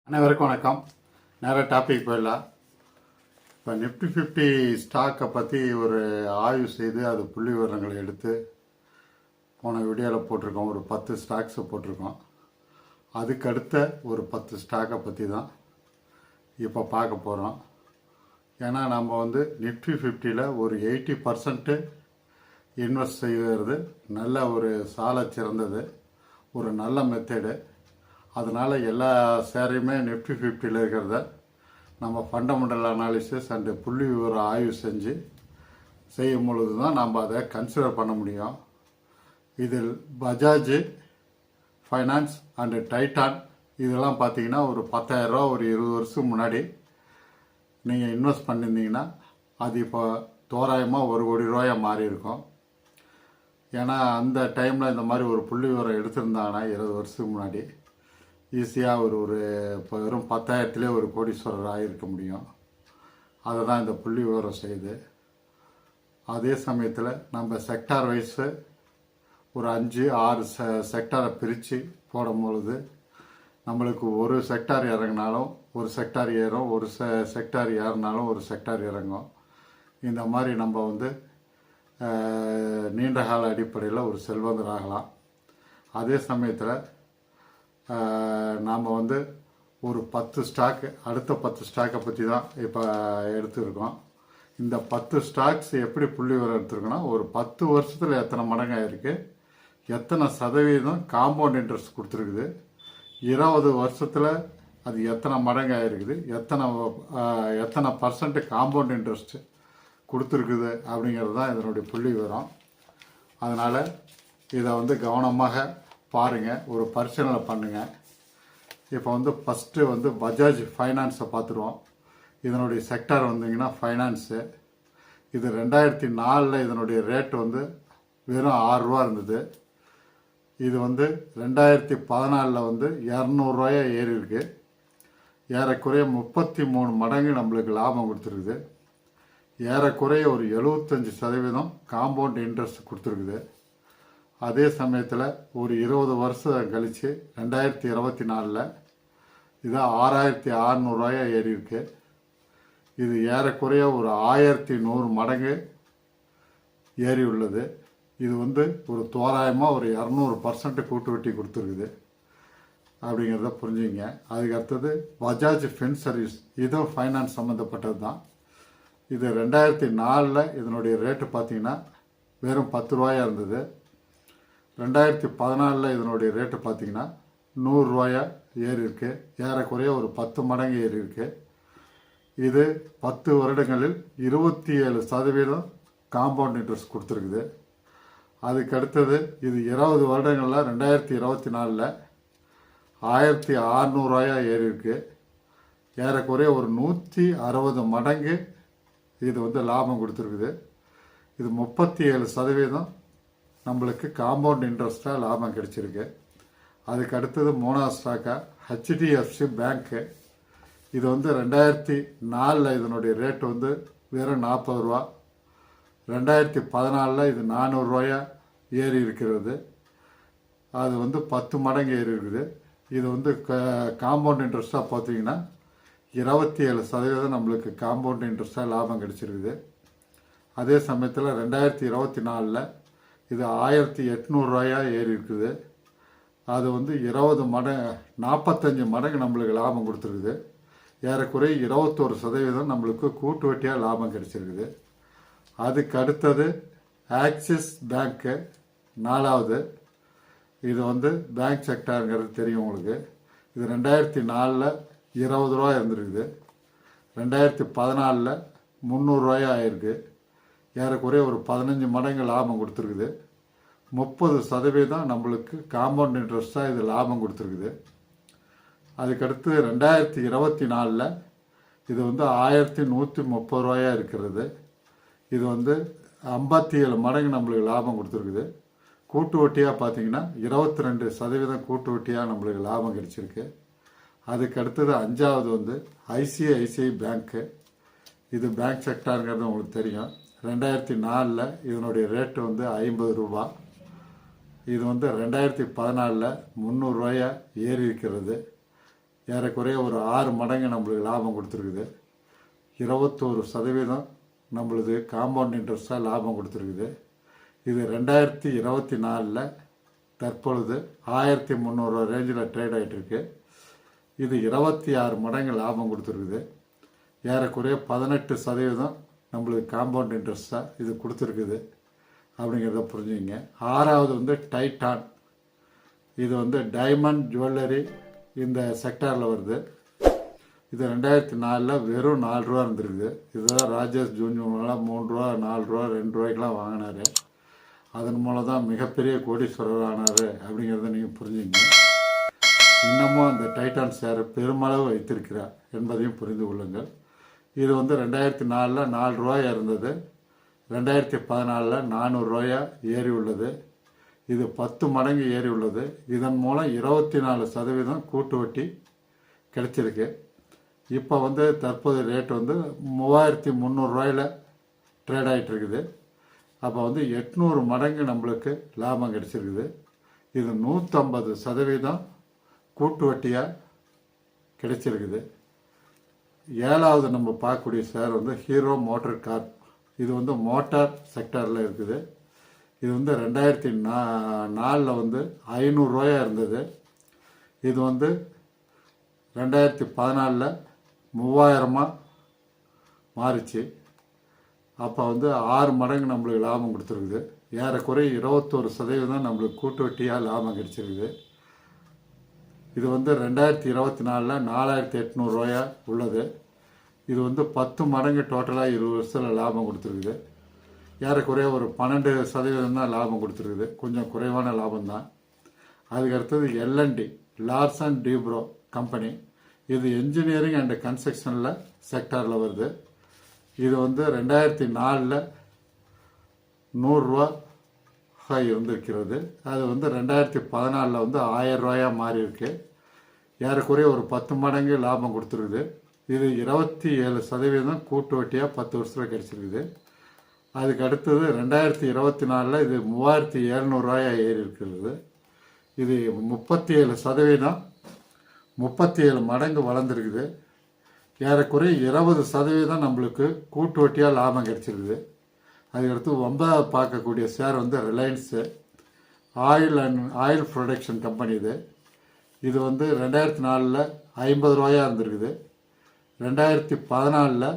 அனைவருக்கும் வணக்கம். நேராக டாபிக் போயிடலாம். இப்போ நிஃப்டி 50 ஸ்டாக்கை பற்றி ஒரு ஆய்வு செய்து அது புள்ளி விவரங்களை எடுத்து போன வீடியோவில் போட்டிருக்கோம். ஒரு 10 ஸ்டாக்ஸை போட்டிருக்கோம். அதுக்கடுத்த ஒரு 10 ஸ்டாக்கை பற்றி தான் இப்போ பார்க்க போகிறோம். ஏன்னா நம்ம நிஃப்டி 50ல் ஒரு 80% இன்வெஸ்ட் செய்கிறது நல்ல ஒரு சால சிறந்தது, ஒரு நல்ல மெத்தடு. அதனால் எல்லா ஷேரையுமே நிஃப்டி 50ல் இருக்கிறத நம்ம ஃபண்டமெண்டல் அனாலிசிஸ் அண்டு புள்ளி விவர ஆய்வு செய்யும் பொழுது தான் நம்ம அதை கன்சிடர் பண்ண முடியும். இதில் பஜாஜ் ஃபைனான்ஸ் அண்டு டைட்டான் இதெல்லாம் பார்த்தீங்கன்னா ஒரு 10,000 ரூபா ஒரு 20 வருஷத்துக்கு முன்னாடி நீங்கள் இன்வெஸ்ட் பண்ணியிருந்தீங்கன்னா அது இப்போ தோராயமாக 1 கோடி ரூபாயாக மாறி இருக்கும். ஏன்னா அந்த டைமில் இந்த மாதிரி ஒரு புள்ளி விவரம் எடுத்திருந்தாங்கன்னா 20 வருஷத்துக்கு முன்னாடி ஈஸியாக ஒரு இப்போ வெறும் 10,000லே ஒரு கோடீஸ்வரர் ஆகியிருக்க முடியும். அதை தான் இந்த புள்ளி விவரம் செய்யுது. அதே சமயத்தில் நம்ம செக்டார் வைஸு ஒரு 5-6 செக்டாரை பிரித்து போடும் பொழுது நம்மளுக்கு ஒரு செக்டார் இறங்கினாலும் ஒரு செக்டார் ஏறும், ஒரு செக்டார் ஏறினாலும் ஒரு செக்டார் இறங்கும். இந்த மாதிரி நம்ம நீண்ட கால அடிப்படையில் ஒரு செல்வந்தராகலாம். அதே சமயத்தில் நாம் ஒரு 10 ஸ்டாக்கு, அடுத்த 10 ஸ்டாக்கை பற்றி தான் இப்போ எடுத்துருக்கோம். இந்த 10 ஸ்டாக்ஸ் எப்படி புள்ளி விவரம் எடுத்துருக்கோன்னா, ஒரு 10 வருஷத்தில் எத்தனை மடங்கு ஆகிருக்கு, எத்தனை சதவீதம் காம்பவுண்ட் இன்ட்ரெஸ்ட் கொடுத்துருக்குது, 20 வருஷத்தில் அது எத்தனை மடங்கு ஆகிருக்குது, எத்தனை பர்சன்ட் காம்பவுண்ட் இன்ட்ரெஸ்ட் கொடுத்துருக்குது அப்படிங்கிறது தான் இதனுடைய புள்ளி விவரம். அதனால் இதை கவனமாக பாருங்கள், ஒரு பரிசீலனை பண்ணுங்கள். இப்போ ஃபஸ்ட்டு பஜாஜ் ஃபைனான்ஸை பார்த்துருவோம். இதனுடைய செக்டார் ஃபைனான்ஸு. இது 2004 இதனுடைய ரேட்டு வெறும் 6 ரூபா இருந்தது. இது 2014 200 ரூபாயா ஏறி இருக்கு. ஏறக்குறைய 33 மடங்கு நம்மளுக்கு லாபம் கொடுத்துருக்குது. ஏறக்குறைய ஒரு 75% காம்பவுண்ட் இன்ட்ரெஸ்ட் கொடுத்துருக்குது. அதே சமயத்தில் ஒரு 20 வருஷம் கழித்து 2024 இது 6,600 ரூபாயா ஏறி இருக்கு. இது ஏறக்குறைய ஒரு 1,100 மடங்கு ஏறி உள்ளது. இது ஒரு தோராயமாக ஒரு 200% கூட்டு வட்டி கொடுத்துருக்குது அப்படிங்கிறத புரிஞ்சுங்க. அதுக்கு அடுத்தது பஜாஜ் ஃபின் சர்வீஸ், இதுவும் ஃபைனான்ஸ் சம்மந்தப்பட்டது தான். இது 2004 இதனுடைய ரேட்டு பார்த்தீங்கன்னா வெறும் 10 ரூபாயா இருந்தது. 2014 இதனுடைய ரேட்டு பார்த்தீங்கன்னா 100 ரூபாயா ஏறி இருக்கு. ஏறக்குறைய ஒரு 10 மடங்கு ஏறி இருக்கு. இது 10 வருடங்களில் 27% காம்பவுண்ட் இன்ட்ரெஸ்ட் கொடுத்துருக்குது. அதுக்கு அடுத்தது இது 20 வருடங்களில் 2024 1,600 ரூபாயா ஏறி இருக்கு. ஏறக்குறைய ஒரு 160 மடங்கு இது லாபம் கொடுத்துருக்குது. இது 37% நம்மளுக்கு காம்பவுண்ட் இன்ட்ரெஸ்ட்டாக லாபம் கிடைச்சிருக்கு. அதுக்கு அடுத்தது 3வது ஸ்டாக்காக ஹெச்டிஎஃப்சி பேங்க்கு. இது 2004 இதனுடைய ரேட்டு வெறும் 40 ரூபா. 2014 இது 400 ரூபாயா ஏறி இருக்கிறது. அது 10 மடங்கு ஏறி இருக்குது. இது காம்பவுண்ட் இன்ட்ரெஸ்ட்டாக பார்த்தீங்கன்னா 27% நம்மளுக்கு காம்பவுண்ட் இன்ட்ரெஸ்ட்டாக லாபம் கிடைச்சிருக்குது. அதே சமயத்தில் 2024 இது 1,800 ரூபாயா ஏறி இருக்குது. அது 20 மடங்கு 45 மடங்கு நம்மளுக்கு லாபம் கொடுத்துருக்குது. ஏறக்குறைய 21% நம்மளுக்கு கூட்டு வட்டியாக லாபம் கிடைச்சிருக்குது. அதுக்கு அடுத்தது ஆக்சிஸ் பேங்க்கு 4வது. இது பேங்க் செக்டாருங்கிறது தெரியும் உங்களுக்கு. இது 2004 20 ரூபா இருந்திருக்குது. 2014 300 ரூபாயா ஆயிருக்கு. ஏறக்குறைய ஒரு 15 மடங்கு லாபம் கொடுத்துருக்குது. 30% நம்மளுக்கு காம்பவுண்ட் இன்ட்ரெஸ்ட்டாக இது லாபம் கொடுத்துருக்குது. அதுக்கடுத்து 2024 இது 1,130 ரூபாயா இருக்கிறது. இது 57 மடங்கு நம்மளுக்கு லாபம் கொடுத்துருக்குது. கூட்டு வட்டியாக பார்த்தீங்கன்னா 22% கூட்டு வட்டியாக நம்மளுக்கு லாபம் கிடைச்சிருக்கு. அதுக்கு அடுத்தது 5வது ஐசிஐசிஐ பேங்க்கு. இது பேங்க் செக்டாருங்கிறது உங்களுக்கு தெரியும். 2004 இதனுடைய ரேட்டு 50 ரூபா. இது 2014 300 ரூபாயா ஏறி இருக்கிறது. ஏறக்குறைய ஒரு 6 மடங்கு நம்மளுக்கு லாபம் கொடுத்துருக்குது. 21% நம்மளுது காம்பவுண்ட் இன்ட்ரெஸ்ட்டாக லாபம் கொடுத்துருக்குது. இது 2024 தற்பொழுது 1300 ரேஞ்சில் ட்ரேட் ஆகிட்டுருக்கு. இது 26 மடங்கு லாபம் கொடுத்துருக்குது. ஏறக்குறைய 18% நம்மளுக்கு காம்பவுண்ட் இன்ட்ரெஸ்ட்டாக இது கொடுத்துருக்குது அப்படிங்கிறத புரிஞ்சுங்க. 6வது டைட்டான். இது டைமண்ட் ஜுவல்லரி இந்த செக்டாரில் வருது. இது 2004 வெறும் 4 ரூபா இருந்திருக்குது. இதுதான் ராஜேஷ் ஜூன்ஜூன்லாம் 3 ரூபா 4 ரூபா 2 ரூபாய்க்கெலாம் வாங்கினார். அதன் மூலம் தான் மிகப்பெரிய கோடீஸ்வரர் ஆனார் அப்படிங்கிறத நீங்கள் புரிஞ்சுங்க. இன்னமும் அந்த டைட்டான் ஷேர் பெருமளவு வைத்திருக்கிறார் என்பதையும் புரிந்து கொள்ளுங்கள். இது 2004 4 ரூபாயா இருந்தது. 2014 400 ரூபாயா ஏறி உள்ளது. இது 10 மடங்கு ஏறி உள்ளது. இதன் மூலம் 24% கூட்டு வட்டி கிடைச்சிருக்கு. இப்போ தற்போது ரேட் 3300 ரூபாயில் ட்ரேட் ஆகிட்டு இருக்குது. அப்போ 800 மடங்கு நம்மளுக்கு லாபம் கிடைச்சிருக்குது. இது 150% கூட்டு வட்டியாக கிடைச்சிருக்குது. 7வது நம்ம பார்க்கக்கூடிய ஷேர் ஹீரோ மோட்டார் கார்ப். இது மோட்டார் செக்டாரில் இருக்குது. இது 2004 500 ரூபாயா இருந்தது. இது 2014 3000 மாறிச்சு. அப்போ 6 மடங்கு நம்மளுக்கு லாபம் கொடுத்துருக்குது. ஏறக்குறைய 21% நம்மளுக்கு கூட்டு வட்டியாக லாபம் கிடைச்சிருக்குது. இது 2024 4800 ரூபாயா உள்ளது. இது 10 மடங்கு டோட்டலாக 20 வருஷத்தில் லாபம் கொடுத்துருக்குது. ஏறக்குறைய ஒரு 12% தான் லாபம் கொடுத்துருக்குது. கொஞ்சம் குறைவான லாபம் தான். அதுக்கு அடுத்தது எல்என்டி லார்சன் டிப்ரோ கம்பெனி. இது என்ஜினியரிங் அண்ட் கன்ஸ்ட்ரக்ஷனில் செக்டாரில் வருது. இது 2004 100 ரூபா இருந்திருக்கிறது. அது 2014 1000 ரூபாயா மாறி இருக்கு. ஏறக்குறைய ஒரு 10 மடங்கு லாபம் கொடுத்துருக்குது. இது 27% கூட்டு வட்டியாக 10 வருஷத்தில் கிடச்சிருக்குது. அதுக்கு அடுத்தது 2024 இது 3700 ரூபாயா ஏறி இருக்கிறது. இது 37% 37 மடங்கு வளர்ந்துருக்குது. ஏறக்குறைய 20% நம்மளுக்கு கூட்டு வட்டியாக லாபம் கிடைச்சிருக்குது. அதுக்கடுத்து 9வது பார்க்கக்கூடிய share Reliance oil production company. இது 2004 50 ரூபாயா இருந்திருக்குது. 2014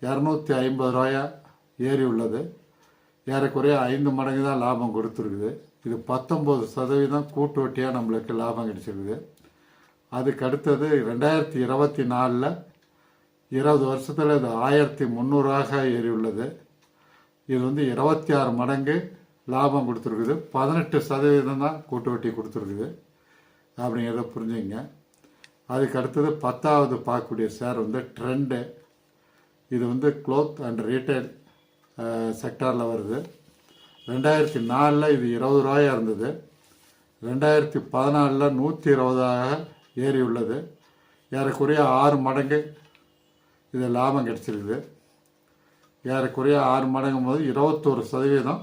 250 ரூபாயா ஏறி உள்ளது. ஏறக்குறைய 5 மடங்கு தான் லாபம் கொடுத்துருக்குது. இது 19% கூட்டு வட்டியாக நம்மளுக்கு லாபம் கிடைச்சிருக்குது. அதுக்கு அடுத்தது 2024 20 வருஷத்தில் இது 1300 ஏறி உள்ளது. இது 26 மடங்கு லாபம் கொடுத்துருக்குது. 18% தான் கூட்டு வட்டி கொடுத்துருக்குது அப்படிங்கிறத புரிஞ்சுங்க. அதுக்கு அடுத்தது 10வது பார்க்கக்கூடிய ஷேர் ட்ரெண்டு. இது க்ளோத் அண்ட் ரீட்டைல் செக்டாரில் வருது. 2004 இது 20 ரூபாயா இருந்தது. 2014 120 ஏறி உள்ளது. ஏறக்குறைய 6 மடங்கு இது லாபம் கிடச்சிருக்குது. ஏறக்குறைய 6 மடங்கும் போது 21%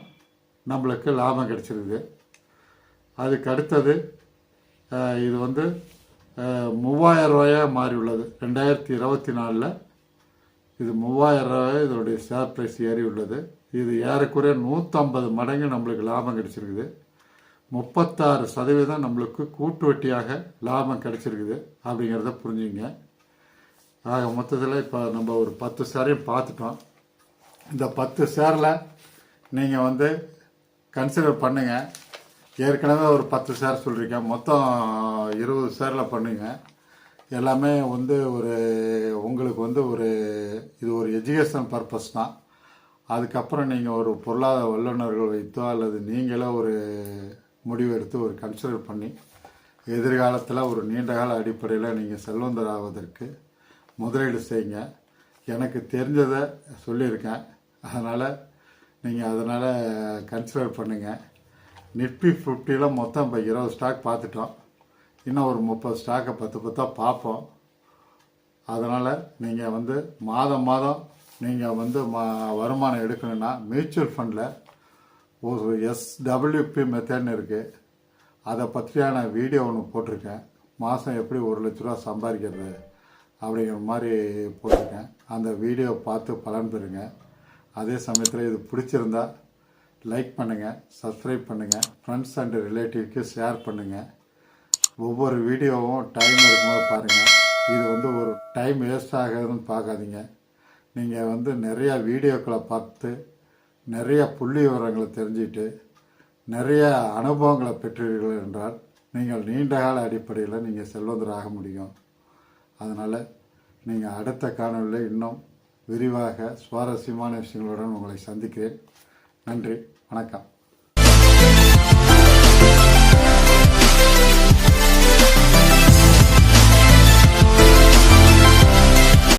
நம்மளுக்கு லாபம் கிடச்சிருக்குது. அதுக்கு அடுத்தது இது 3000 ரூபாயா மாறி உள்ளது. 2024 இது 3000 ரூபாய் இதோடைய ஷேர் ப்ரைஸ் ஏறி உள்ளது. இது ஏறக்குறைய 150 மடங்கு நம்மளுக்கு லாபம் கிடைச்சிருக்குது. 36% நம்மளுக்கு கூட்டு வட்டியாக லாபம் கிடைச்சிருக்குது அப்படிங்கிறத புரிஞ்சுங்க. ஆக மொத்தத்தில் இப்போ நம்ம ஒரு 10 ஷேரையும் பார்த்துட்டோம். இந்த 10 ஷேரில் நீங்கள் கன்சிடர் பண்ணுங்கள். ஏற்கனவே ஒரு 10 ஷேர் சொல்லியிருக்கேன். மொத்தம் 20 ஷேரில் பண்ணுங்க. எல்லாமே ஒரு உங்களுக்கு ஒரு இது ஒரு எஜுகேஷன் பர்பஸ் தான். அதுக்கப்புறம் நீங்கள் ஒரு பொருளாதார வல்லுநர்கள் வைத்தோ அல்லது நீங்களே ஒரு முடிவு எடுத்து ஒரு கன்சிடர் பண்ணி எதிர்காலத்தில் ஒரு நீண்டகால அடிப்படையில் நீங்கள் செல்வந்தர் ஆவதற்கு முதலீடு செய்யுங்க. எனக்கு தெரிஞ்சதை சொல்லியிருக்கேன். அதனால் நீங்கள் கன்சிடர் பண்ணுங்கள். நிஃப்டி 50 மொத்தம் இப்போ 20 ஸ்டாக் பார்த்துட்டோம். இன்னும் ஒரு 30 ஸ்டாக்கை 10 பார்ப்போம். அதனால் நீங்கள் மாதம் நீங்கள் வருமானம் எடுக்கணுன்னா மியூச்சுவல் ஃபண்டில் ஒரு SWP மெத்தட்னு இருக்குது. அதை பற்றியான வீடியோ ஒன்று போட்டிருக்கேன். மாதம் எப்படி 1,00,000 ரூபா சம்பாதிக்கிறது அப்படிங்கிற மாதிரி போட்டிருக்கேன். அந்த வீடியோ பார்த்து பலன் பெறுங்க. அதே சமயத்தில் இது பிடிச்சிருந்தா லைக் பண்ணுங்கள், சப்ஸ்கிரைப் பண்ணுங்கள், ஃப்ரெண்ட்ஸ் அண்ட் ரிலேட்டிவ்க்கு ஷேர் பண்ணுங்கள். ஒவ்வொரு வீடியோவும் டைம் இருக்கும்போது பாருங்கள். இது ஒரு டைம் வேஸ்ட் ஆகுதுன்னு பார்க்காதீங்க. நீங்கள் நிறையா வீடியோக்களை பார்த்து நிறைய புள்ளி விவரங்களை தெரிஞ்சுக்கிட்டு நிறைய அனுபவங்களை பெற்றீர்கள் என்றால் நீங்கள் நீண்டகால அடிப்படையில் நீங்கள் செல்வந்தராக முடியும். அதனால் நீங்கள் அடுத்த காணொளியில் இன்னும் விரிவாக சுவாரஸ்யமான விஷயங்களுடன் உங்களை சந்திக்கிறேன். நன்றி, வணக்கம்.